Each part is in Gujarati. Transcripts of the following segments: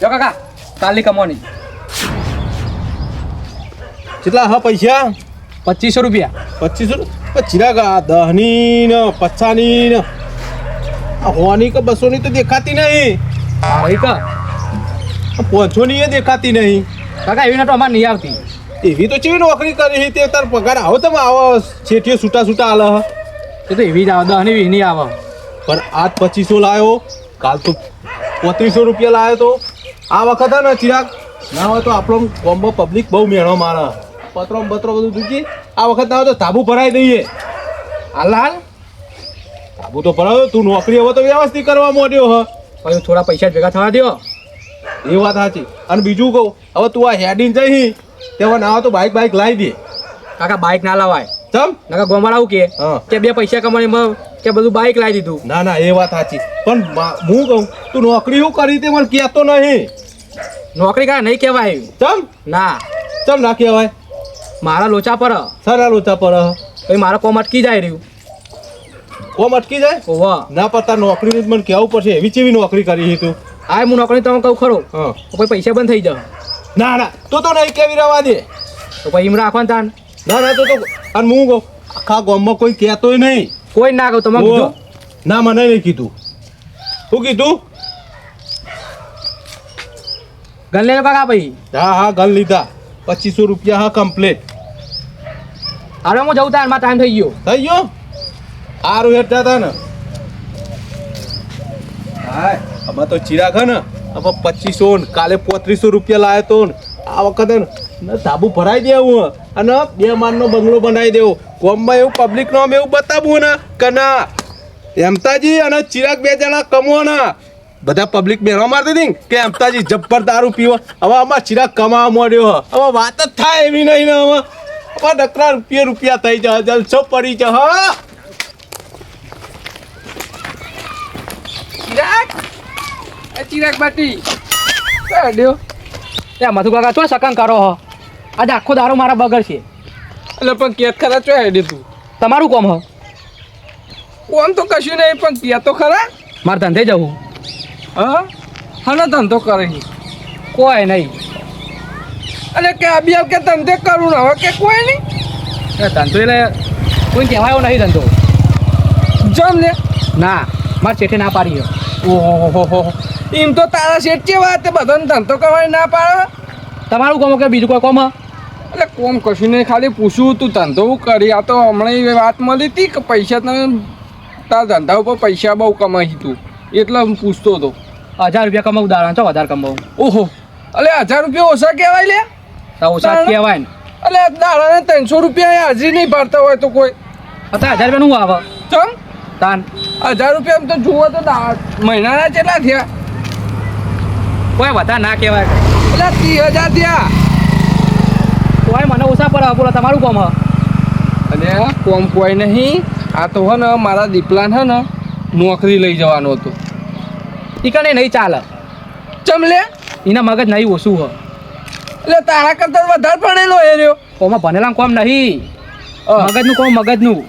લો કાકા કાલની કમવાની કેટલા હા પૈસા 2500 રૂપિયા 2500 ચિરાગા 10 ની ને 50 ની ને આ હોની કે 200 ની તો દેખાતી નહીં ભાઈ કા 500 ની એ દેખાતી નહીં કાકા એવી ના તો અમારે નહીં આવતી એવી તો ચેવી નોકરી કરી તે તાર પગાર આવો તમે આવો છેઠીઓ છૂટા છૂટા હાલ એ તો એવી જ આવે 10 ની 20 ની આવે પણ આજ 2500 લાવ્યો કાલ તો 3500 રૂપિયા લાવ્યો તો આ વખત હે ને ચિરાગ ના હોય તો આપણો કોમ્બો પબ્લિક બહુ મેળો મારે પત્રો બત્રો બધું દૂકી આ વખત ના હોય તો ધાબુ ભરાઈ દઈએ હાલ હાલ ધાબુ તો ભરાયો તું નોકરી હવે તો વ્યવસ્થિત કરવા માંડ્યો હ પછી થોડા પૈસા ભેગા થવા દો એ વાત સાચી અને બીજું કહું હવે તું આ હેડીને જઈ તેમાં ના હોય તો બાઇક લાવી દે કાકા બાઇક ના લાવાય ચમ નકા ગોમાળ આવું કે બે પૈસા કમાણીમાં કે બધું બાઇક લાવી દીધું ના એ વાત સાચી પણ હું કહું તું નોકરી શું કરી તે મને કહેતો નહીં નોકરી કાંઈ નહીં કહેવાય ચમ ના ચમ ના કહેવાય મારા લોચા પર સારા લોચા પર પછી મારા કોમ અટકી જાય રહ્યું કોમ અટકી જાય ઓવા ના પડતા નોકરીનું જ મને કહેવું પડશે એવી ચેવી નોકરી કરી તું આ હું નોકરી તમે કહું ખરો હા તો પછી પૈસા બંધ થઈ જાય ના તો નહીં કેવી રવા દે તો પછી એમ રાખવાનું તાન ના તો અને હું કહું આખા ગામમાં કોઈ કહેતોય નહીં કોઈ ના કહું તમે કીધું ના મને નહીં કીધું શું કીધું ગણ લેજો કાકા ભાઈ હા ગણ લીધા 2500 રૂપિયા હા કમ્પ્લીટ અરે હું જવું તાર ટાઈમ થઈ ગયો સારું હેઠ જતા ને હા આમાં તો ચિરાગ હે ને હવે 2500 કાલે 3500 રૂપિયા લાવ્યો તો આ વખતે ને ધાબુ ભરાઈ દેવું અને 2 માળનો બંગલો બનાવી દેવો ગામમાં એવું પબ્લિક નો એવું બતાવવું ને કે ના હેમતાજી અને ચિરાગ 2 જણા કમવાના બધા પબ્લિક બેરવા મારતી હતી કે હેમતાજી જબ્બર દારૂ પીવો હવે આમાં ચિરાગ કમાવા માંડ્યો હવે વાત જ થાય એવી નહીં ને હવે ડકરા રૂપિયા થઈ જાય જલસો પડી જાય ચિરાગ બાટી મધુ કાકા ચો સકન કરો હો આજે આખો દારૂ મારા બગડ છે એટલે પણ કેત ખરા ચો હેડી તું તમારું કોમ હ કોમ તો કશું નહીં પણ કે તો ખરા મારે ધંધે જવું હા હનો ધંધો કરે છે કોઈ નહીં અને કે અભિયાલ કે ધંધે કરું ને હવે કે કોઈ નહીં ધંધો એટલે કોઈ કહેવાયો નહીં ધંધો જમ ને ના મારે શેઠે ના પાડી ઓહો એમ તો તારા શેઠ છે વાત બધાને ધંધો કરવાની ના પાડે તમારું કોમ કે બીજું કોઈ કોમ એટલે કોમ કશું નહીં ખાલી પૂછવું તું ધંધો કરી આ તો હમણાં વાત મળી હતી કે પૈસા તને તારા ધંધા ઉપર પૈસા બહુ કમાઈ તું એટલે હું પૂછતો હતો 1000 રૂપિયા કમાવું દાડા છો વધારે કમાવું ઓહો એટલે 1000 રૂપિયા ઓછા કહેવાય લે તો ઓછા કહેવાય ને એટલે દાડાને 300 રૂપિયા હાજરી નહીં ભરતા હોય તો કોઈ અત્યારે 1000 રૂપિયા નું આવે ચમ તાન 1000 રૂપિયા તો જુઓ તો મહિનાના કેટલા થયા કોઈ વધારે ના કહેવાય એટલે 30000 થયા કોઈ મને ઓછા પડે બોલો તમારું કોમ હ અને કોમ કોઈ નહીં આ તો હે ને મારા દીપલાને હે ને નોકરી લઈ જવાનો હતો ટીકણે નહીં ચાલે ચમ લે એના મગજ નહીં ઓછું હ એટલે તારા કરતા વધારે ભણેલો એ રહ્યો કોમાં ભણેલા કોમ નહીં મગજનું કોમ મગજનું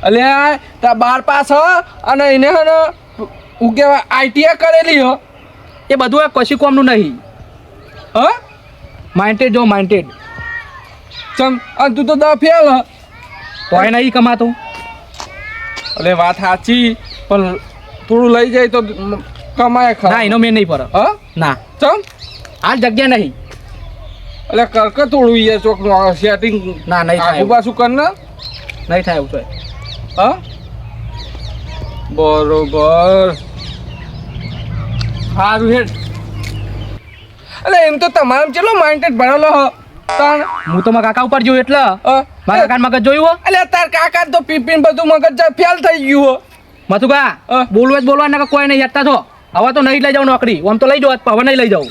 એટલે તા 12 પાસ હ અને એને હે ને હું કહેવાય આઈટીઆઈ કરેલી હ એ બધું કશી કોમનું નહીં હ માઇન્ડેડ જો માઇન્ડેડ ચમ અને તું તો 10 ફેલ હ તોય નહીં કમાતો એટલે વાત સાચી પણ થોડું લઈ જાય તો કમાય ખરા ના એનો મેં નહીં પડે હ ના ચમ આ જગ્યા નહીં એટલે કરકે થોડું યાર ચોક સેટિંગ ના નહીં થાય આગુ પાછું કર ને નહીં થાય એવું તો હા બરોબર સારું હેડ એટલે એમ તો તમારે ચેલો માઇન્ડેડ ભરેલો હ તાણ હું તો મારા કાકા ઉપર જોયું એટલે મારા કાકા મગજ જોયું એટલે તાર કાકા તો પીપીન બધું મગજ ફેલ થઈ ગયું હો મથુકા બોલવા ને કોઈ નહીં યાદતા છો હવે તો નહીં લઈ જાઉં નોકરી આમ તો લઈ જાઉં હવે નહીં લઈ જાઉં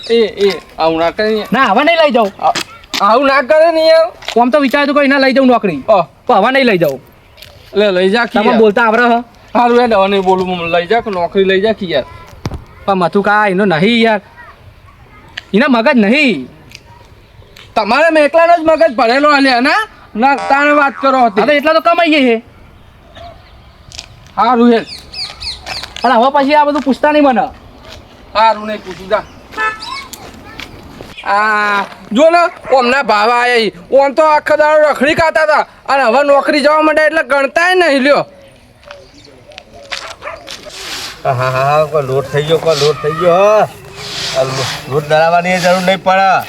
આવું ના કરે ના હવે નહીં લઈ જાઉં આવું ના કરે ને યાર આમ તો વિચાર્યું કોઈ ના લઈ જાઉં નોકરી તો હવે નહીં લઈ જાઉં એટલે લઈ જા તમે બોલતા આવડે હ સારું યાર હવે નહીં બોલું લઈ જા નોકરી લઈ જા યાર પણ મથુકા એનો નહીં યાર એના મગજ નહીં તમારે મેં એકલાનો જ મગજ ભરેલો હલે ના તારે વાત કરો હતી હવે એટલા તો કમાઈએ છે સારું હેડ પણ હવે પછી આ બધું પૂછતા નહીં મને સારું નહીં પૂછું જા આ જો ને ઓમના ભાવ આયા ઓમ તો આખા દાડો રખડી ખાતા હતા અને હવે નોકરી જવા માંડ્યા એટલે ગણતાય નહીં લ્યો. હા કોઈ લોટ થઈ ગયો લોટ ધરાવવાની જરૂર નહીં પડે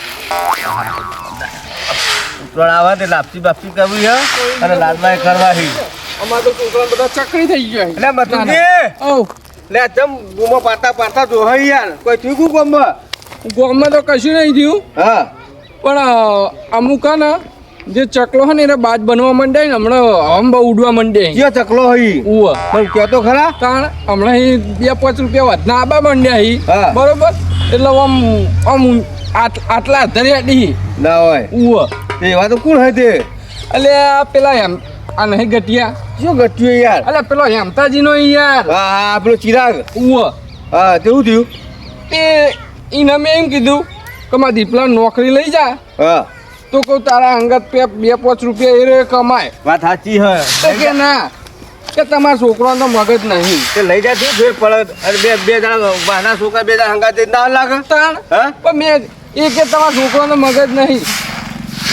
ઉતરણ આવે તે લાપસી બાપસી કરવી હે અને લાલબાઈ કરવાની અમાર તો છોકરા બધા ચકરી થઈ ગયા એટલે મતુજી ઓ લે ચમ ગુમો પાતા જો હે યાર કોઈ થયું કુ ગમમાં ગામમાં તો કશું નહીં થયું હા પણ અમુક ને જે ચકલો હે ને એને બાજ બનવા માંડ્યા ને હમણાં હમ બહુ ઉડવા માંડ્યા કયો ચકલો હઈ ઉવા પણ કહેતો ખરા કારણ હમણાં અહીં 2-5 રૂપિયા વધના આબા માંડ્યા અહીં હા. બરોબર એટલે આમ આમ આટલા ધર્યા ડી ના હોય ઉવા તે એવા તો કોણ હે તે એટલે આ પેલા એમ આ નહીં ગટિયા શું ગટ્યું યાર એટલે પેલો હેમતાજીનો યાર હા હા પેલો ચિરાગ ઉવા હા તેવું થયું તે એને મેં એમ કીધું કે મારા દીપલા નોકરી લઈ જા હા તો કહું તારા અંગત પે 2-5 રૂપિયા એ રે કમાય વાત સાચી હે તો કે ના કે તમારા છોકરાનો મગજ નહીં તે લઈ જા તું ફેર પડે અને બે જણા બહાના છોકરા બે જણા હંગાતે ના લાગે તાણ હા પણ મેં એ કે તમારા છોકરાનો મગજ નહીં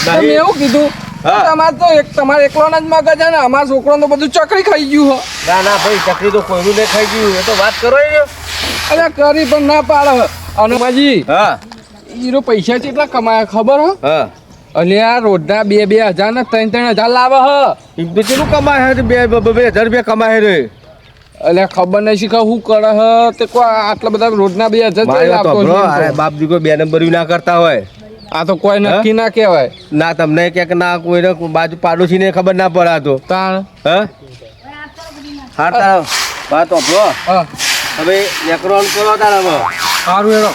તો મેં એવું કીધું હા. તમારે તો તમારે એકલોના જ મગજ છે ને અમારા છોકરાનું બધું ચકરી ખાઈ ગયું હો ના ભાઈ ચકરી તો કોઈનું નહીં ખાઈ ગયું એ તો વાત કરો એ અરે કરી પણ ના પાડે અને માજી હા હીરો પૈસા કેટલા કમાયા ખબર હો હા અને આ રોજના 2,000 ને 3,000 લાવે હ એમ તો કેટલું કમાય હે બે 2,000 રૂપિયા કમાય રે એટલે ખબર નહીં શીખા શું કરે હ તે કોઈ આટલા બધા રોજના 2,000 મારે તો લાવતો બ્રો નહીં અરે તો. બાપ દીકરો બે નંબર ના કરતા હોય આ તો કોઈ નક્કી ના કહેવાય ના તમને ક્યાંક ના કોઈને બાજુ પાડોશીને ખબર ના પડે આ તો તાણ હા હા તારા વાત બ્રો હા હવે નેકરોન કરો તારા હવે સારું હેરો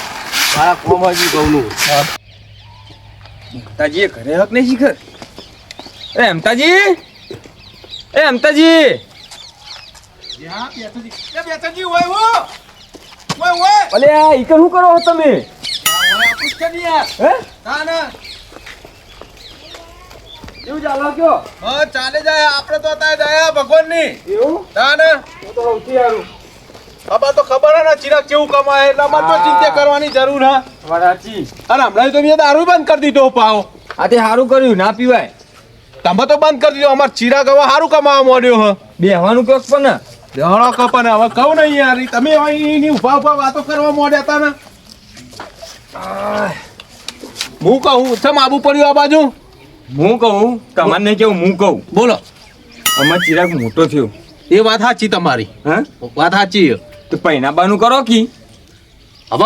મારા કોમ હજી ઘઉંનું તાજી ઘરે હક નહીં શીખર એ અમતાજી એ અમતાજી અલે આ ઈકર શું કરો છો તમે હે એવું ચાલો કયો ચાલે જાય આપણે તો અત્યારે દયા ભગવાનની એવું તાને હું તો સૌથી સારું ખબર તો ખબર હે ને ચિરાગ કેવું કમાય એટલે અમારે તો ચિંતા કરવાની જરૂર હા વરાચી અને હમણાં તો મેં દારૂ બંધ કરી દીધો પાવ આ તે સારું કર્યું ના પીવાય તમે તો બંધ કરી દીધો અમાર ચિરાગ હવે સારું કમાવા માંડ્યો હ બેહવાનું કોક પણ જણો કપને હવે કહું નહીં યાર ઈ તમે હવે એની ઉભા ઉભા વાતો કરવા માંડ્યા હતા ને હું કહું ચમ આબુ પડ્યું આ બાજુ હું કહું તમારે કેવું હું કહું બોલો અમાર ચિરાગ મોટો થયો એ વાત સાચી તમારી હા વાત સાચી તો પૈનાબાનું કરો કી હવે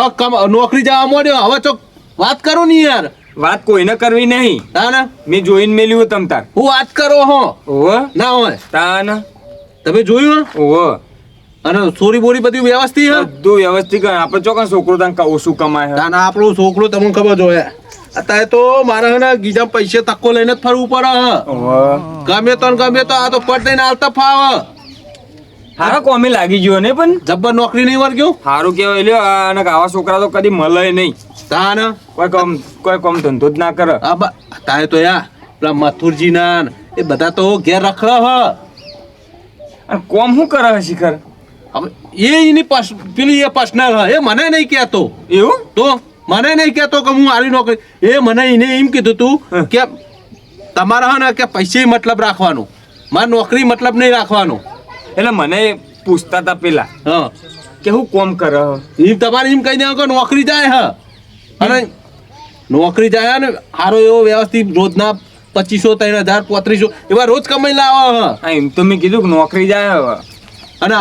નોકરી જવા માંડ્યો હવે તો વાત કરો ને યાર વાત કોઈને કરવી નહીં તાને મેં જોઈને મેલ્યું તમ તાર હું વાત કરો હો ઓહો ના હોય તાન તમે જોયું હે? ઓહો અને સોરી બોરી બધી વ્યવસ્થિત હે બધું વ્યવસ્થિત કરે આપણે ચોકન છોકરો તને ઓછું કમાય તાને આપણો છોકરો તમને ખબર જોઈએ અત્યારે તો મારે હે ને ગીજા પૈસે તક્કો લઈને જ ફરવું પડે હે ઓહો ગમે તો ને ગમે તો આ તો પટ લઈને હાલતા ફાવે હારો કોમે લાગી ગયો ને પણ જબ્બર નોકરી નહીં વર્ગ્યો હારું કેવાય લ્યો અને આવા છોકરા તો કદી મળે નહીં તાને કોઈ કોમ ધંધો જ ના કરે આ તારે તો યા પેલા મથુરજી ના ને એ બધા તો ઘેર રખડે હ અને કોમ શું કરે છે શિખર હવે એની પેલી એ પર્સનલ હ એ મને નહીં કહેતો એવું તો મને નહીં કહેતો કે હું આરી નોકરી એ મને એને એમ કીધું તું કે તમારા હે ને કે પૈસે મતલબ રાખવાનો મારે નોકરી મતલબ નહીં રાખવાનો એટલે મને પૂછતા હતા પેલા હા કે હું કોમ કરે એમ તમારે એમ કહી દેવાનું કે નોકરી જાય હ અને નોકરી જાય ને સારો એવો વ્યવસ્થિત રોજના 2,500 3,000 3500 એવા રોજ કમાઈ લાવે હ એમ તો મેં કીધું કે નોકરી જાય હવે અને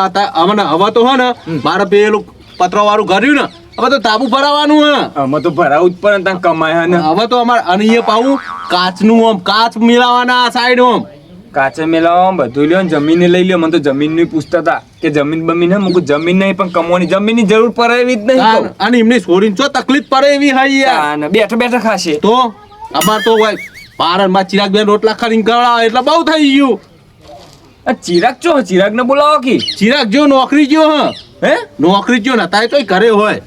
હવે તો હે ને મારે પેલું પતરા વાળું કર્યું ને હવે તો તાબુ ભરાવાનું હે અમે તો ભરાવું જ પણ તને કમાય ને હવે તો અમારે અને એ પાવું કાચનું આમ કાચ મિલાવાના સાઈડ આમ કાચે મેલાવા બધું લ્યો ને જમીન લઈ લ્યો મને તો જમીન નું પૂછતા હતા કે જમીન બમીન હે મુકું જમીન નહીં પણ કમવાની જમીન ની જરૂર પડે એવી જ નહીં કહું. અને એમની છોરીને શું તકલીફ પડે એવી હાઈ યાર અને બેઠા બેઠા ખાશે તો અમાર તો ભાઈ પારણમાં ચિરાગ બેન રોટલા ખરીને ખવડાવે એટલે બહુ થઈ ગયું આ ચિરાગ ચો ચિરાગ ને બોલાવો કી ચિરાગ જો નોકરી જો હે નોકરી જો નતા તોય ઘરે હોય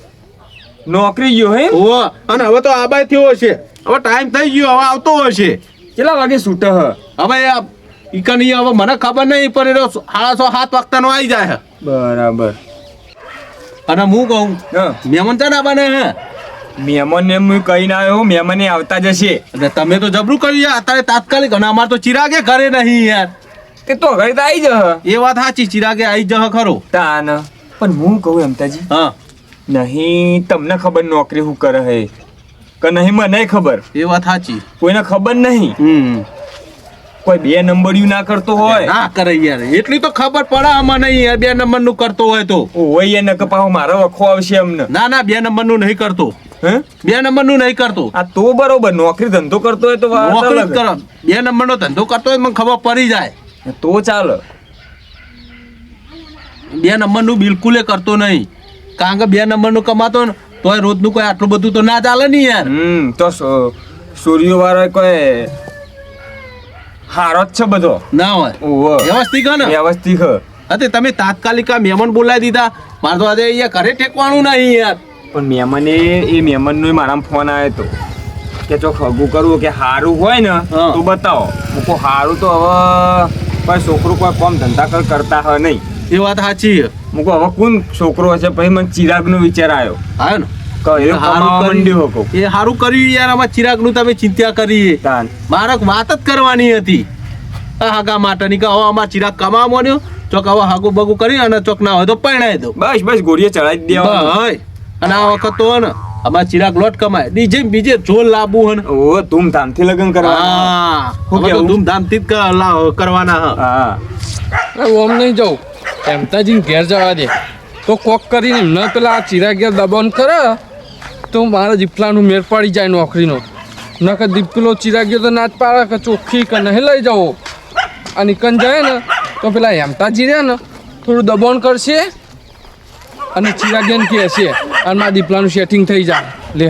નોકરી ગયો હે ઓ અને હવે તો આબાઈ થયો હશે હવે ટાઈમ થઈ ગયો હવે આવતો હશે કેટલા વાગે છૂટે હ હવે ઈકની હવે મને ખબર નહીં પણ એ 6:30 વાગતાનો આવી જાય બરાબર અને હું કહું હા મહેમાન છે ને આવવાના હે મહેમાનને હું કહીને આવ્યો મહેમાને આવતા જશે એટલે તમે તો જબરું કર્યું યાર અત્યારે તાત્કાલિક અને અમારે તો ચિરાગે ઘરે નહીં યાર તે તો ઘરે તો આવી જશે એ વાત સાચી ચિરાગે આવી જહ ખરો તાન પણ હું કહું એમતાજી હા નહીં તમને ખબર નોકરી શું કરે હે કે નહીં મને ખબર એ વાત સાચી કોઈને ખબર નહીં કોઈ 2 નંબરિયું ના કરતો હોય ના કરે યાર એટલી તો ખબર પડે આમાં નહીં યાર 2 નંબર નું કરતો હોય તો હોય ને કે પાછો મારો વખો આવશે અમને ના 2 નંબર નું નહીં કરતો હે 2 નંબર નું નહીં કરતો આ તો બરોબર નોકરી ધંધો કરતો હોય તો વાત નોકરી જ અલગ. કરો 2 નંબર નો ધંધો કરતો હોય મને ખબર પડી જાય તો ચાલે 2 નંબર નું બિલકુલ કરતો નહીં કારણ કે 2 નંબર નું કમાતો ને તોય રોજ નું કોઈ આટલું બધું તો ના ચાલે ને યાર તો સૂર્ય વાળો કોઈ હારો જ છે બધો ના હોય ઓહો વ્યવસ્થિત ને વ્યવસ્થિત હ. અતે તમે તાત્કાલિક આ મહેમાન બોલાવી દીધા મારે તો આજે અહીંયા ઘરે ઠેકવાનું નહીં યાર પણ મહેમાનનો મારામાં ફોન આવ્યો હતો કે જો ખગું કરવું કે સારું હોય ને હા. તો બતાવો હું કહું સારું તો હવે કોઈ છોકરું કોઈ કામ ધંધા કરતા હોય નહીં એ વાત સાચી છે હું કહું હવે કોણ છોકરો હશે પછી મને ચિરાગનો વિચાર આવ્યો આવ્યો ને કે એ કમાવા માંડ્યો કહું. એ સારું કર્યું યાર આમાં ચિરાગનું તમે ચિંતા કરી તાન મારે વાત જ કરવાની હતી આ હાગા માટેની કે હવે અમાર ચિરાગ કમાવા માંડ્યો ચોક હવે હાગું બગું કરી અને ચોક ના હોય તો પરણાવી દો બસ ગોળીએ ચડાવી દેવા ભાઈ અને આ વખત તો હે ને અમાર ચિરાગ લોટ કમાય બીજે જોર લાવવું હે ને ઓ ધૂમધામથી લગ્ન કરવા હા શું અમે તો કેવું? ધૂમધામથી જ કરવાના હા હા ઓમ નહીં જાઉં એમતાજીને ઘેર જવા દે તો કોક કરીને એમને પેલા ચિરાગ ઘેર દબાણ કરે તો મારા દીપલાનું મેળ પડી જાય નોકરીનો નકર દીપલો ચિરાગ ઘેર તો નાચ પાડે કે ચોખ્ખી કે નહીં લઈ જાઓ આ નીકળ જાય ને તો પેલા હેમતાજી રહ્યા ને થોડું દબાણ કરશે અને ચિરાગેન કહે છે અને મારા દીપલાનું સેટિંગ થઈ જાય લે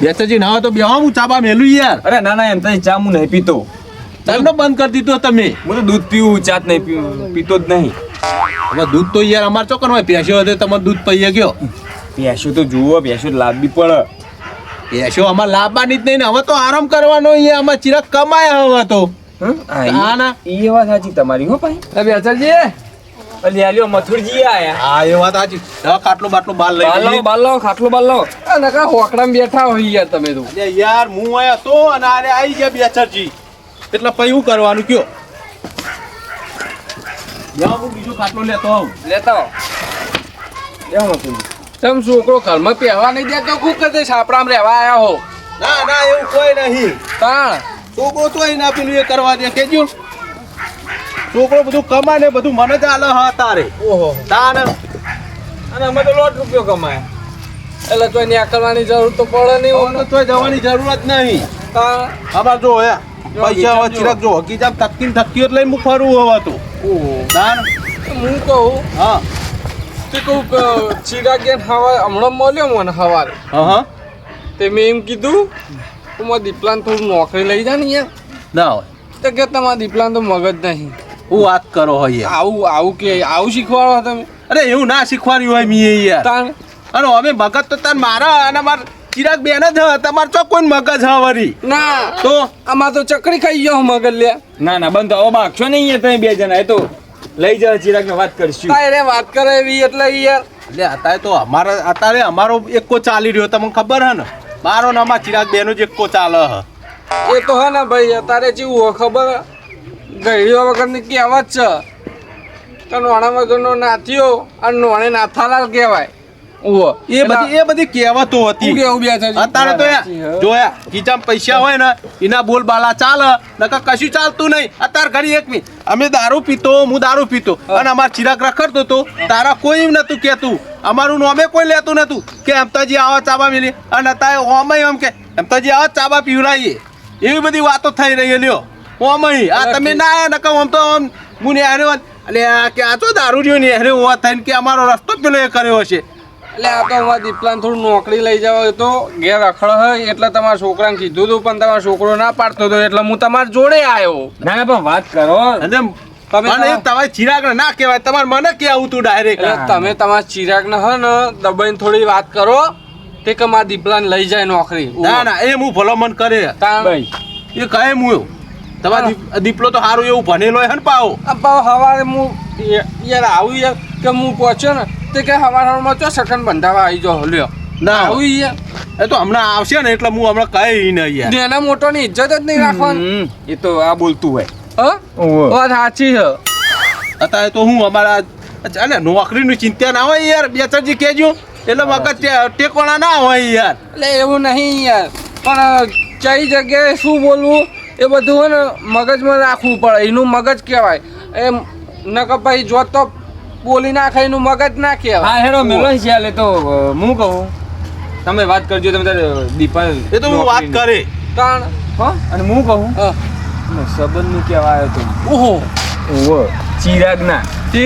બેચરજી ના હોય તો બેહો હું ચાબા મેલું યાર અરે ના એમ તો ચા હું નહીં પીતો તમને બંધ કરી દીધો તમે હું તો દૂધ પીવું ચા જ નહીં પીતો જ નહીં હવે દૂધ તો યાર અમાર ચોકન હોય પ્યાસ્યો હતો તમારે દૂધ પીએ ગયો ભેંસો તો જુઓ ભેંસો લાવવી પડે પ્યાસ્યો અમાર લાવવાની જ નહીં ને હવે તો આરામ કરવાનો અહીંયા અમાર ચિરાગ કમાય હવે તો હા ના એ વાત સાચી તમારી હો ભાઈ બેચાજી અલી આલ્યો મથુરજી આયા હા એ વાત સાચી ખાટલું બાટલું બાર લઈ લઈએ. બાલો ખાટલો બાલો નકા હોકડામાં બેઠા હોય યાર તમે તો અરે યાર હું આયા તો અને આરે આવી ગયા બેચરજી એટલે પછી શું કરવાનું કયો જાઓ હું બીજો ખાટલો લેતો આવું લેતા તમે છોકરો ઘરમાં પહેવા નહીં દેતો શું કરતે સાપડામાં રહેવા આવ્યા હો ના એવું કોઈ નહીં તાણ છોકરો તો ના પેલું એ કરવા દે કેજો છોકરો બધું કમાય ને બધું મને જ આલે હા તારે ઓહો તાન અને અમે તો લોટ રૂપિયો કમાય એટલે તો એની કરવાની જરૂર તો પડે નહીં ઓનો તોય જવાની જરૂરત નહીં તાણ આમાં જો હે પૈસા હવે ચિરાગ જો હકી જામ થકી જ લઈને હું ફરું હવે તો ઓહો તાન હું કહું હા તે કહું કે ચિરાગ હવા હમણાં મળ્યો મને સવારે હા તે મેં એમ કીધું કે મારા દીપલાને થોડું નોકરી લઈ જા ને યાર ના હોય તો કે તમારા દીપલાને તો મગજ નહીં હું વાત કરો હોય આવું શીખવાડો તમે અરે એવું ના શીખવાડ્યું હોય મી યાર તાણ અને અમે મગજ તો તાર મારા અને માર ચિરાગ બેન જ હ તમાર તો કોઈ મગજ હ વરી ના તો આમાં તો ચકરી ખાઈ ગયો મગજ લે ના બંધ હવે બાગશો નહીં તમે બે જણા એ તો લઈ જાવ ચિરાગને વાત કરશું તારે વાત કરે એવી એટલે યાર એટલે અત્યારે તો અત્યારે અમારો એકો ચાલી રહ્યો તમને ખબર હે ને મારો ને અમાર ચિરાગ બેનો જ એકો ચાલે હ એ તો હે ને ભાઈ અત્યારે જેવું હોય ખબર ગઈડીઓ વગરની કહેવત છે કે નોણા વગરનો નાથિયો અને નોણે નાથાલાલ કહેવાય એ બધી કહેવતો હતી કેવું બે છે અત્યારે તો જોયા ખીચામાં પૈસા હોય ને એના બોલ બાલા ચાલે નકર કશું ચાલતું નહીં અત્યારે ઘડી એક મિનિટ અમે દારૂ પીતો હું દારૂ પીતો અને અમાર ચિરાગ રખડતો તો તારા કોઈ નતું કેતું અમારું નોમે કોઈ લેતું નતું કે એમતાજી આવા ચાબા મિલી અને અત્યારે ઓમય એમ કે એમતાજી આવા ચાબા પીવડાવીએ એવી બધી વાતો થઈ રહી લ્યો ઓમય આ તમે ના આયા નકર આમ તો આમ હું નેહરે એટલે કે આ તો દારૂ રહ્યો નેહરે હોવા થઈને કે અમારો રસ્તો પેલો એ કર્યો હશે એટલે આ તો અમારા દીપલાને થોડું નોકરી લઈ જવા તો ઘેર રખડ હોય એટલે તમારા છોકરાને કીધું હતું પણ તમારો છોકરો ના પાડતો હતો એટલે હું તમારા જોડે આવ્યો ના પણ વાત કરો અને પણ એ તમારે ચિરાગ ના કહેવાય તમારે મને કેવું તું ડાયરેક્ટ એટલે તમે તમારા ચિરાગને હે ને દબાઈને થોડી વાત કરો તે કે મારા દીપલાને લઈ જાય નોકરી ના એ હું ભલામણ કરે ભાઈ એ કહે હું તમારે દીપલો તો સારું એવું ભણેલો હે ને પાવો સવારે હું યાર આવું યાર કે હું પહોંચ્યો ને તે કે હવારમાં ચો સકન બંધાવા આવી જો લ્યો ના આવું યાર એ તો હમણાં આવશે ને એટલે હું હમણાં કઈ નહીં યાર નાના મોટોની ઇજ્જત જ નહીં રાખવાની એ તો આ બોલતું હોય હા ઓહો. વાત સાચી છે અત્યારે તો હું અમારા અને નોકરીની ચિંતા ના હોય યાર બેચરજી કહેજો એટલે મગજ ટેકોણા ના હોય યાર એટલે એવું નહીં યાર પણ કઈ જગ્યાએ શું બોલવું એ બધું હોય ને મગજમાં રાખવું પડે એનું મગજ કહેવાય એ નકર પછી જો તો બોલી નાખે એનું મગજ ના કહેવાય હા હેડો મેલો છે હાલે તો હું કહું તમે વાત કરજો તમે તારે દીપા એ તો હું વાત કરે કારણ હા અને હું કહું હા સંબંધ નું કહેવા આવ્યો તો ઓહો ઓહો ચિરાગ ના તે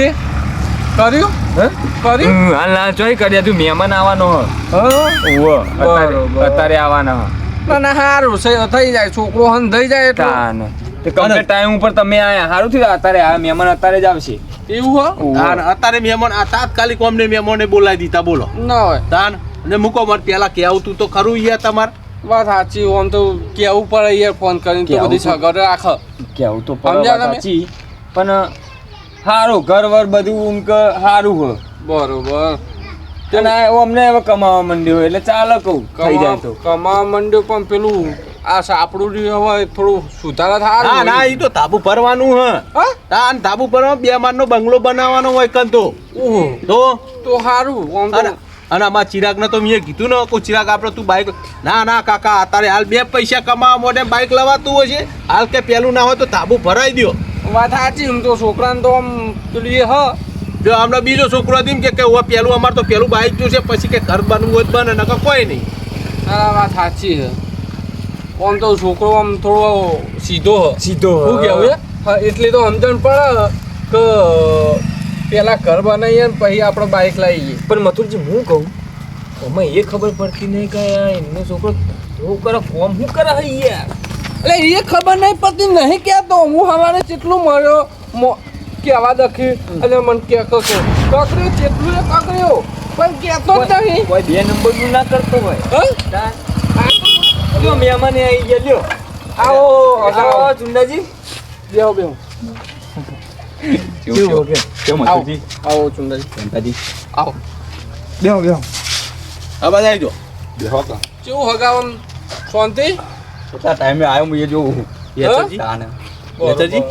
કર્યું હે કર્યું હાલ ના ચોય કર્યા તું મહેમાન આવવાનો હ હા ઓહો બરોબર. અત્યારે આવવાના હ ના ના સારું થઈ જાય છોકરો હન થઈ જાય એટલે તાન તે કમ્પ્લીટ ટાઈમ ઉપર તમે આયા સારું થયું અત્યારે આ મહેમાન અત્યારે જ આવશે એવું હો તાન અત્યારે મહેમાન આ તાત્કાલિક અમને મહેમાનને બોલાવી દીધા બોલો ના હોય તાન અને મૂકો મારે પેલા કહેવું તું તો ખરું યાર તમારે વાત સાચી આમ તો કેવું પડે યાર ફોન કરીને તો કેવું બધી તો- સગવડ રાખ કેવું તો સમજ્યા તમે? સાચી પણ સારું ઘર વર બધું ઊંઘ સારું હોય બરોબર અને આ અમને હવે કમાવા માંડ્યો એટલે ચાલે કહું થઈ જાય તો કમાવા માંડ્યો પણ પેલું આ સાપડું રહ્યું હવે થોડું સુધારા થાય ના ના એ તો ધાબુ ભરવાનું હ તાન ધાબુ ભરવા 2 માળનો બંગલો બનાવવાનો હોય કન તો ઓહો તો સારું આમ તો અને અમારા ચિરાગને તો મેં કીધું ને કોઈ ચિરાગ આપણે તું બાઈક ના ના કાકા અત્યારે હાલ 2 પૈસા કમાવા માટે બાઈક લવાતું હોય છે હાલ કે પેલું ના હોય તો ધાબુ ભરાઈ દ્યો વાત સાચી આમ તો છોકરાને તો આમ પેલું એ હ જો હમણાં બીજો છોકરો દીમ કે હવે પેલું અમારે તો પેલું બાઈક જોશે પછી કે ઘર બનવું હોય તો બને નકર કોઈ નહીં આ વાત સાચી છે આમ તો છોકરો આમ થોડો સીધો હ સીધો શું કહેવું એ? હા એટલી તો સમજણ પડે કે પેલા ઘર બનાવીએ ને પછી આપણે બાઇક લાવીએ પણ મથુરજી હું કહું અમે એ ખબર પડતી નહીં કે આ એમનો છોકરો એવું કરે કોમ શું કરે હે યાર એટલે એ ખબર નહીં પડતી નહીં કહેતો હું સવારે કેટલું મળ્યો કહેવા દખી અને મને કહેતો હતો કકર્યો કેટલું એ કકર્યો પણ કહેતો જ નહીં કોઈ 2 નંબરનું ના કરતો હોય હા? લ્યો મહેમાન આવી ગયા લ્યો આવો આવો ચુંડાજી બેહો બેહો કેવું આવો આવો ચુંદાજી ચુંડાજી આવો બેહો બેહો હા બધા આવી બેહો કા કેવું હગાવમ શાંતિ કેટલા ટાઈમે આવ્યો હું એ જોઉં યચરજી તાને યચરજી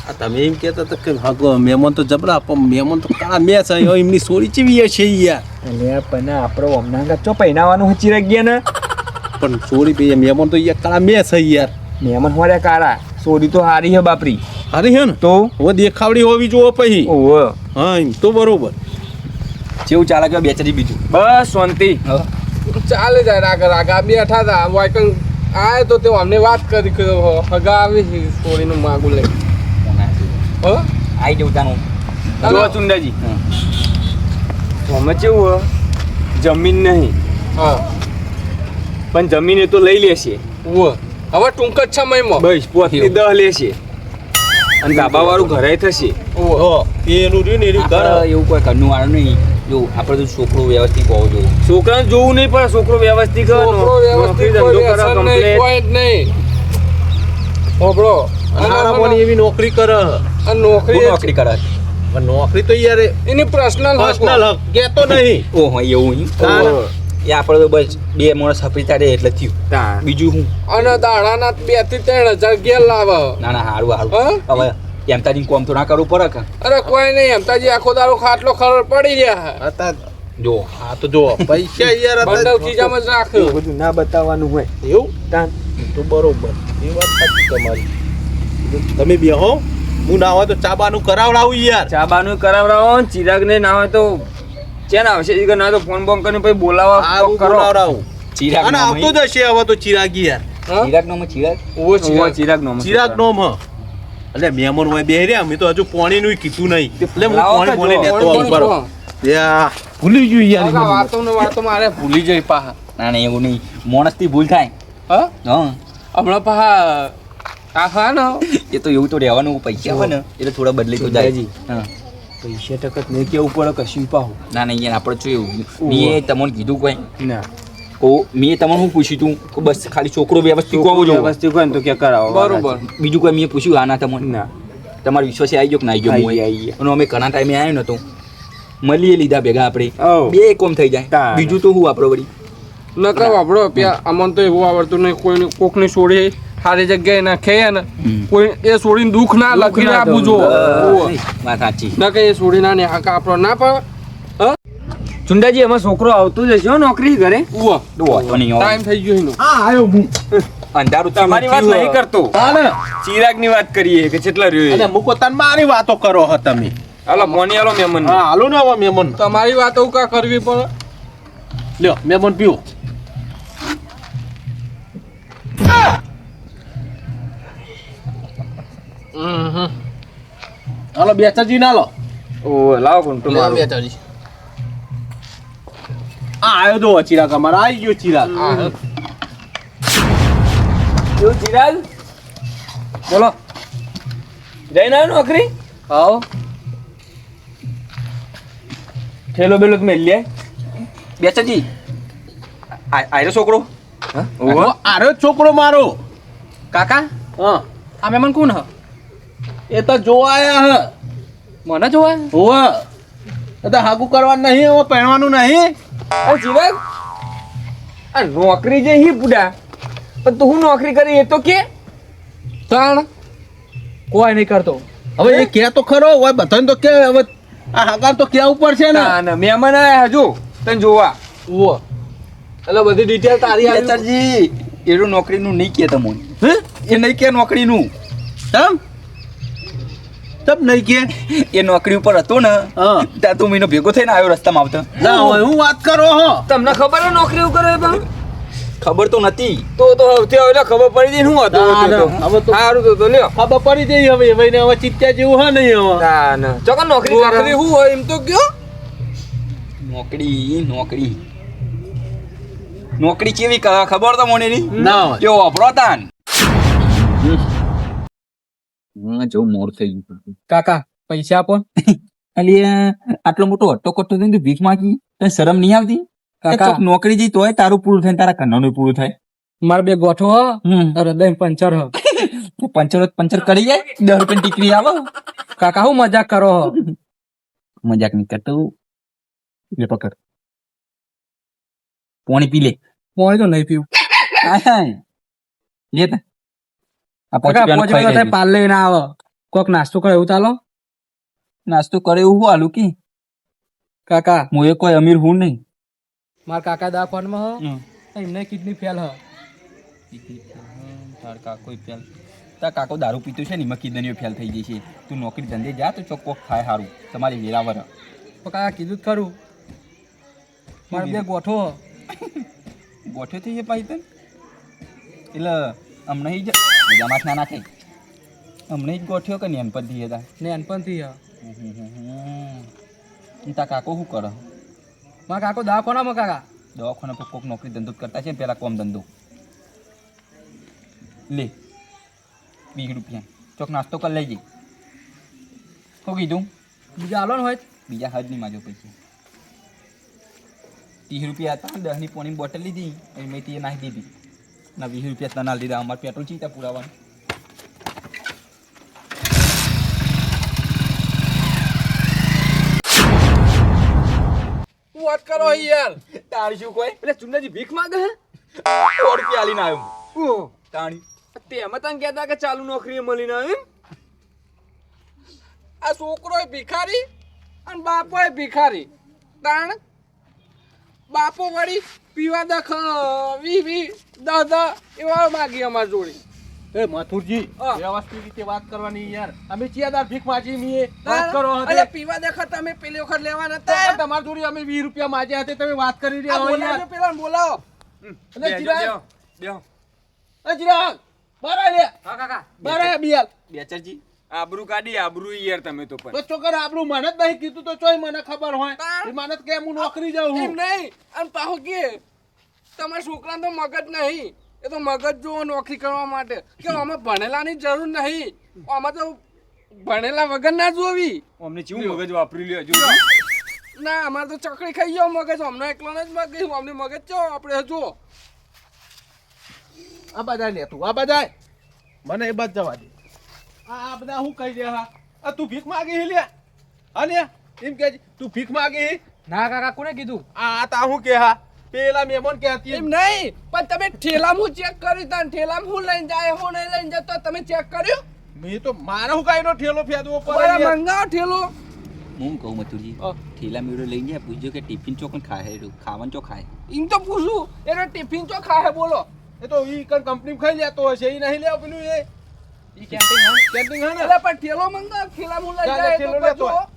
આ તમે એમ કહેતા હતા કે હા મહેમાન તો જબરા પણ મહેમાન તો કાળા મેચ આવ્યો એમની સોરી ચીવી છે યાર એટલે પણ આપણો હમણાં ચો પહેરાવાનું ચિરાગ ગયા ને પણ સોરી ભાઈ મહેમાન તો યાર કાળા મેચ છે યાર મહેમાન હોડ્યા કારા સોડી તો હારી હે બાપરી અરે હે ને તો હવે દેખાવડી હોવી જોવો પછી ઓહો હા એમ તો બરોબર જેવું ચાલે કે બેચરી બીજું બસ શાંતિ ચાલે જાય રાગ રાગ બેઠા હતા વાયકન આય તો તે અમને વાત કરી કે હગા આવી છે છોડીનું માગું લઈ હ આઈ જવું તાનું ચાલો. જો ચુંડાજી અમે કેવું જમીન નહીં હા પણ જમીન એ તો લઈ લેશે ઉવ હવે ટૂંક જ સમયમાં બસ પોતની 10 લેશે અને ધાબા વાળું ઘરે થશે ઉવ હો એનું રહ્યું ને એનું ઘર એવું કોઈ ઘરનું વાળું નહીં જો આપણે તો છોકરો વ્યવસ્થિત હોવો જોઈએ છોકરાને જોવું નહીં પણ છોકરો વ્યવસ્થિત કરે છોકરો વ્યવસ્થિત નોકરી ધંધો કોઈ કરે વ્યસન નહીં, complete. કોઈ જ નહીં હોબળો હારામાંની એવી નોકરી કરે આ નોકરી શું નોકરી કરે પણ નોકરી તો યાર એની પર્સનલ પર્સનલ હક કહેતો નહીં ઓહો એવું નહીં હા. એ આપણે તો બસ 2 માણસ હપરી તારે એટલે થયું તાણ. બીજું શું અને દાડાના 2 થી 3 હજાર ઘેર લાવે ના ના સારું સારું હવે એમ તારી કોમ તો ના કરવું પડે કે અરે કોઈ નહીં એમતાજી આખો દાડો ખાટલો ખબર પડી રહ્યા હતા જો હા તો જો પૈસા યાર બંડલ હતા. ખીચામાં જ એવું રાખ્યું બધું ના બતાવવાનું હોય એવું તાન. તો બરોબર એ વાત સાચી તમારી તમે બેહો હું ના હોય તો ચાબાનું કરાવડાવું યાર ચાબાનું કરાવડાવો ને ચિરાગને ના હોય તો ચેન આવશે ઈ કે ના તો ફોન બોન કરીને પછી બોલાવા આવું કરો કરાવડાવું ચિરાગ અને નામ આવતો જ હશે હવે તો ચિરાગી યાર હા? ચિરાગ નામ ચિરાગ ઓવો છે ઓહો, ચિરાગ નો ચિરાગ નોમ હ એટલે મહેમાન હોય બે રહ્યા અમે તો હજુ પાણીનું કીધું નહીં એટલે હું લાવો પાણી તો બોલી જો. લેતો આવું બરો યા ભૂલી ગયું યાર વાતો ને વાતો મારે ભૂલી જઈ પાહા ના ના એવું નહીં માણસથી ભૂલ થાય હા હા હમણાં પાહા આ હા ને એ તો એવું તો રહેવાનું પૈસા હોય ને એટલે થોડા બદલી તો જાય સુંદરજી. હા પૈસા ટકત નહીં કેવું પડે કશું પાહું ના ના અહીંયા આપણે શું એવું મેં તમને કીધું કોઈ ના મેં તમને શું પૂછ્યું તું કે બસ ખાલી છોકરો વ્યવસ્થિત હોવો જોઈએ વ્યવસ્થિત હોય ને તો કે કરાવો બરોબર બીજું કોઈ મેં પૂછ્યું હા ના તમને ના તમારો વિશ્વાસ આવી ગયો કે ના આવી ગયો આવી હું ગયો, આવી ગયો. અને અમે ઘણા ટાઈમે આવ્યો નતો મળીએ લીધા ભેગા આપણે હઉ. બે કોમ થઈ જાય તારે. બીજું તો શું આપણો વળી નકર વાપરો પ્યા અમને તો એવું આવડતું નહીં કોઈને કોકની છોડી સારી જગ્યાએ નાખે ને કોઈ એ છોડીને દુઃખ ના લખીને આપવું જો વાત સાચી નકર એ છોડી ના ને આપણો ના પડે ચુંડાજી એમાં છોકરો આવતો જ હશે હો નોકરી ઘરે ઉવા વાંધો નહીં હવે. ટાઈમ થઈ ગયો એનો હા આવ્યો હું અંધારું તમારી વાત નહીં કરતો તાને ચિરાગની વાત કરીએ કે કેટલા રહ્યો અને એ. મુકો તન મારી વાતો કરો હો તમે હાલો મોની હાલો મેમન હા હાલો ને હવે મેમન તમારી વાતો કા કરવી પડે લ્યો મેમન પીવો હાલો બેચરજી ના લો ઓ લાવો ઘૂંટો મારો આ આવ્યો તો ચિરાગ અમારા આવી ગયો ચિરાગ કેવું ચિરાગ બોલો જઈને આવ્યો નોકરી આવો ઠેલો બેલો તમે લે બેચરજી આયરો છોકરો આર્યો છોકરો મારો કાકા હા આ મહેમાન કોણ હ એ તો જોવા આયા હ મને જોવા હોવે એ તો હાગુ કરવાનું નહીં હવે પહેરવાનું નહીં અરે ચિરાગ આ નોકરી જે હી પુડા પણ તું હું નોકરી કરી એ તો કે તાણ કોઈ નહીં કરતો હવે એ કે તો ખરો હોય બધાને તો કે હવે આ હાકાર તો કેવું પડશે ને ના ના મહેમાન આયા હજુ તને જોવા ઉવો એટલે બધી ડિટેલ તારી આવી બેચરજી એનું નોકરીનું નહીં કે તમને હે એ નહીં કે નોકરીનું તમ તમ નહીં કે એ નોકરી ઉપર હતો ને હા ત્યાં તું મહિનો ભેગો થઈને આવ્યો રસ્તામાં આવતા ના હોય હું વાત કરો હો તમને ખબર હે નોકરી એવું કરે પણ ખબર તો નથી તો સૌથી હવે ખબર પડી જઈ શું હતું ના, તો ના, હવે તો- સારું તો લ્યો ખબર પડી જઈ હવે હવે ચિત્યા જેવું હા નહીં હવે ના ના ચોકન નોકરી નોકરી કરે શું હોય એમ તો કયો નોકરી નોકરી નોકરી કેવી ખબર તો મને નહીં ના હોય કેવો વાપરો તાન જો મોર થઈ ગયું કાકા પૈસા આપો અલી આટલો મોટો હટ્ટો કટ્ટો થઈને તું ભીખ માંગી તને શરમ નહીં આવતી કાકા. એ તો નોકરી જઈ તોય તારું પૂરું થાય ને તારા કન્નાનું પૂરું થાય મારે બે ગોઠો હ હમ હૃદય પંચર હ તો પંચર કરી જાય 10 રૂપિયાની ટીકરી આવે કાકા હું મજાક કરો હ મજાક નહીં કરતો લે પકડ પાણી પી લે પોણી તો નહીં પીવું લે તા આ કાકા પાંચ રૂપિયાનું ખાઈ પોચવા લેજે. પાર્લે ના આવે કોક નાસ્તો કરે એવું ચાલો નાસ્તો કરે એવું હાલું કે કાકા મોએ કોઈ અમીર હું નહીં મારા કાકા દવાખાનામાં હ એમને કિડની ફેલ હ તાર કાકો ફેલ તાર કાકો દારૂ પીતો છે ને એમાં કિડનીઓ ફેલ થઈ ગઈ છે તું નોકરી ધંધે જા તો ચોખ્ખો ખાય સારું તમારી વેરાવર તો કાકા કીધું જ ખરું મારે બે ગોઠો હ ગોઠ્યો થઈ છે પાછી તને એટલે હમણાં જ બીજામાં ના નાખે હમણાં જ ગોઠ્યો કે નેન પર દીએ તા ને અનપણથી હ તાર કાકો શું કરે મારા કાકો દવાખાનામાં કાકા દવાખાના પર કોક નોકરી ધંધો જ કરતા છે ને પેલા કોમ ધંધો લે 20 રૂપિયા ચોક નાસ્તો કરી લઈ જઈ શું કીધું બીજા હાલો ને હોય બીજા હદ નહીં માજો પૈસા 30 રૂપિયા હતા 10 ની પોણી બોટલ લીધી અને મેં તે નાખી દીધી ના 20 રૂપિયા તના લીધા અમારે પેટ્રોલ ચીતા પુરાવાનું તું વાત કરો યાર તારી શું કોઈ એટલે ચુંડાજી ભીખ માંગે હે 100 રૂપિયા આલીને આવ્યો તાણી તેમાં તને કહેતા કે ચાલુ નોકરી મળીને આવ્યું આ છોકરો ભિખારી અને બાપો ભિખારી તાણ બાપો વળી પીવા દખ 20 10 એવા માગી અમાર જોડી એ મથુરજી હા. વ્યવસ્થિત રીતે વાત કરવાની યાર અમે ચિયાદાર ભીખ માજી મીએ વાત કરો અરે હતે પીવા દેખા તમે પેલી વખત લેવા તો નતા પણ તમારી જોડે અમે 20 રૂપિયા માજ્યા હતા તમે વાત કરી રહ્યા હોય બોલાવો યાર પેલા બોલાવો એટલે ચિરાગ બેહો એ ચિરાગ બારે લે હા કાકા બારે બિયાલ બેચરજી આબરૂ કાઢી આબરૂ યાર તમે તો પણ તો ચોકર આપણું મને જ નહીં કીધું તો ચોય મને ખબર હોય તાણ. એ મને જ કે હું નોકરી જાઉં એમ હું નહીં અને પાહો કે તમારા છોકરાને તો મગજ નહીં એ તો મગજ જોવો નોકરી કરવા માટે કે આમાં ભણેલાની જરૂર નહીં આમાં તો ભણેલા વગર ના જોવી અમને ચેવું મગજ વાપરી લ્યો હજુ ના અમારે તો ચકડી ખાઈ ગયો મગજ અમને એકલો જ મગજ અમને મગજ ચો આપણે જો આ બધા લે તું આ બધા મને એ બાદ જવા દે આ બધા હું કહી દે હા આ તું ભીખ માગી હે લે હા લે એમ કે તું ભીખ માગી ના કાકા કોને કીધું આ તા હું કે હા પેલા મહેમાન કે હતી એમ નહીં પણ તમે ઠેલામાં ચેક કર્યું તા ઠેલામાં હું લઈને જાય હું નહીં લઈને જતો તમે ચેક કર્યું મેં તો મારે હું કાઈનો ઠેલો ફેદવો પડે બરાબર યાર. મંગાવો ઠેલો હું કહું મથુરજી ઠેલા મેળો લઈને જાય પૂછજો કે ટિફિન ચોકન ખાય ખાવાનું ચો ખાય એમ તો પૂછું એનો ટિફિન ચો ખાય બોલો એ તો ઈ કન કંપની ખાઈ લેતો હશે ઈ નહીં લેવો પેલું એ ઈ કેન્ટીન હા કેન્ટીન હે ને અરે પણ ઠેલો મંગાવ ઠેલામાં લઈ ચાલે, જાય ઠેલો તો લેતો પછી હોય.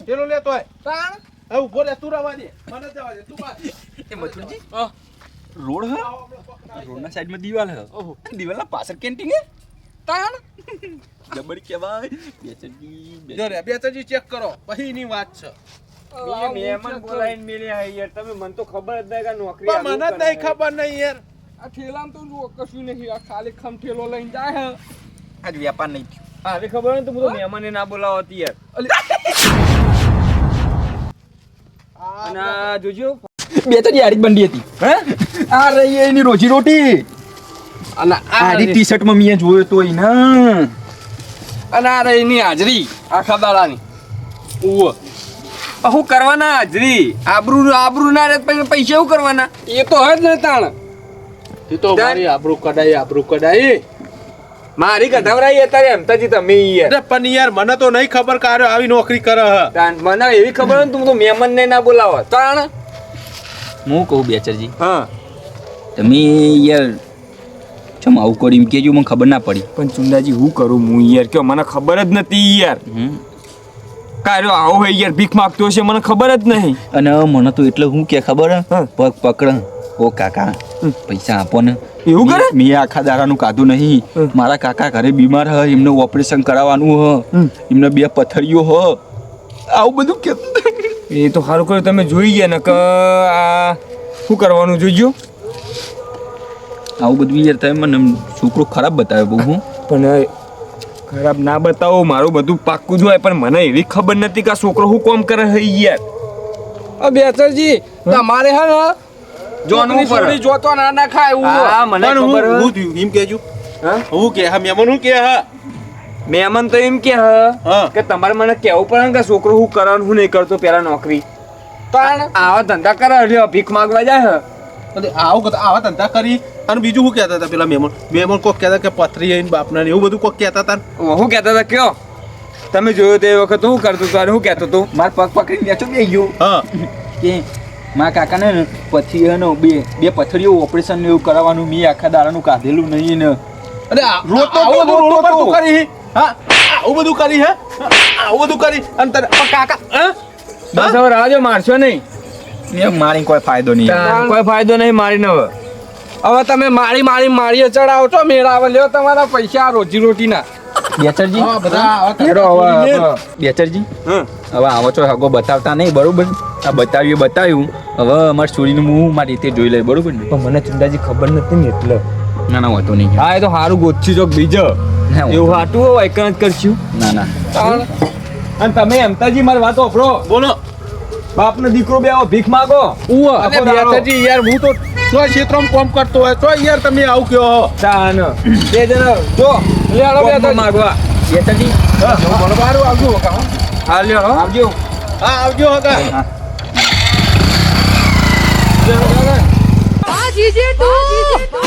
ઠેલો લેતો હોય તાણ હવે ઉભો રે તું રવા દે મને જવા દે તું બાદ એ મથુરજી રોડ હ રોડના સાઈડમાં દિવાલ હ દિવાલના પાછળ કેન્ટીન હે તાણ જબર કેવાય બેચરજી જો રે બેચરજી ચેક કરો પછી ની વાત છે મહેમાન બોલાવીને મેલ્યા યાર તમે મને તો ખબર જ નહીં કે નોકરી પણ મને જ નહીં ખબર નહીં યાર આ ઠેલામાં તો જુઓ કશું નહીં આ ખાલી ખમ ઠેલો લઈને જાય હે આજ વ્યાપાર નહીં થયો હવે ખબર હોય તો હું તો મહેમાનને ના બોલાવો હતી યાર અને આ જોજો બેચરજી આરી બંડી હતી હે આ રહી એની રોજી રોટી અને આરી ટી-શર્ટ માં મેં જોયો તો ઈ ના અને આ રહી એની હાજરી આખા દાડાની ઉવ શું કરવાના હાજરી આબરૂ ના રહે પછી પૈસા શું કરવાના એ તો હજ ને તાણ ઈ તો મારી આબરૂ કઢાઈ મારી કઢાવરાઈ અત્યારે એમતાજી તમે યાર અરે પણ યાર મને તો નહીં ખબર કે આર્યો આવી નોકરી કરે હ મને એવી ખબર હોય ને તું તો મહેમાનને ના બોલાવો તાણ હું કહું બેચરજી હા તમે યાર ચમ આવું કર્યું એમ કેજો મને ખબર ના પડી પણ ચુંદાજી હું કરું હું યાર કે મને ખબર જ નથી યાર કાર્યો આવો હોય યાર ભીખ માંગતો હશે મને ખબર જ નહીં અને મને તો એટલે હું કે ખબર હે? પગ પકડ ઓ કાકા પૈસા આપો ને એવું કરે? મેં આખા દાડાનું કાધું નહીં મારા કાકા ઘરે બીમાર હ એમને ઓપરેશન કરાવવાનું હ એમને 2 પથરીઓ હ આવું બધું કે એ તો સારું કર્યું તમે જોઈ ગયા ને કે આ શું કરવાનું જોઈજો આવું બધું યાર તમે મને છોકરો ખરાબ બતાવ્યો બહુ હું પણ ખરાબ ના બતાવો મારું બધું પાક્કું જ હોય પણ મને એવી ખબર નથી કે આ છોકરો શું કામ કરે છે યાર બેચરજી તમારે હે ને જોનવું પડે. જોતો ના ખાય એવું હા મને પણ ખબર હું હે. હું થયું એમ કેજો હા? હું કે હા મહેમાન હું કે હા મહેમાન તો એમ કે હા. કે તમારે મને કહેવું પડે ને કે છોકરો શું કરવાનું શું નહીં કરતો પેલા નોકરી તાણ આવા ધંધા કરે રહ્યો ભીખ માંગવા જાય અને આવા ધંધા કરી અને બીજું શું કહેતા હતા પેલા મહેમાન કોક કહેતા કે પથરી આઈને બાપના ને એવું બધું કોક કહેતા હતા હું કહેતા હતા કયો તમે જોયો તે વખત હું કરતો હતો અને હું કહેતો હતો મારા પગ પકડીને બેઠો બે ગયો હા કે મારા કાકાને ને પછી એનો બે પથરીઓ ઓપરેશન ને એવું કરાવવાનું મેં આખા દાડાનું કાઢેલું નહીં ને અરે આવું બધું કરી હા આવું બધું કરી હે આવું બધું કરી અને તને કાકા હા બસ હવે રાજો મારશો નહીં મેં મારી કોઈ ફાયદો નહીં કોઈ ફાયદો નહીં મારીને હવે હવે તમે મારી ચડાવો છો મેળાવે લ્યો તમારા પૈસા રોજી રોટીના બેચરજી હા બધા હેડો હવે બેચરજી હા હવે આવો છો હગો બતાવતા નહીં બરોબર આ બતાવ્યું હવે અમારી ચોરીનું હું મારી રીતે જોઈ લઈ બરોબર ને પણ મને ચુંદાજી ખબર નથી ને એટલે ના ના હોતો નહીં હા એ તો સારું ગોતછી ચોક બીજો ના, એવું હાટું હોય એક જ કરશું ના ના અને તમે એમતાજી મારી વાત ઓફરો બોલો બાપનો દીકરો બે આવો ભીખ માગો અને બેઠાજી યાર હું તો તો ક્ષેત્રમાં કામ કરતો હોય તો યાર તમે આવું કયો હો તાન બે જણા જો લેડો કોમમાં માગવા બેચરજી સારું આવજો હકા હો. હા લ્યો હો. આવજો હા આવજો હકા જીજે તું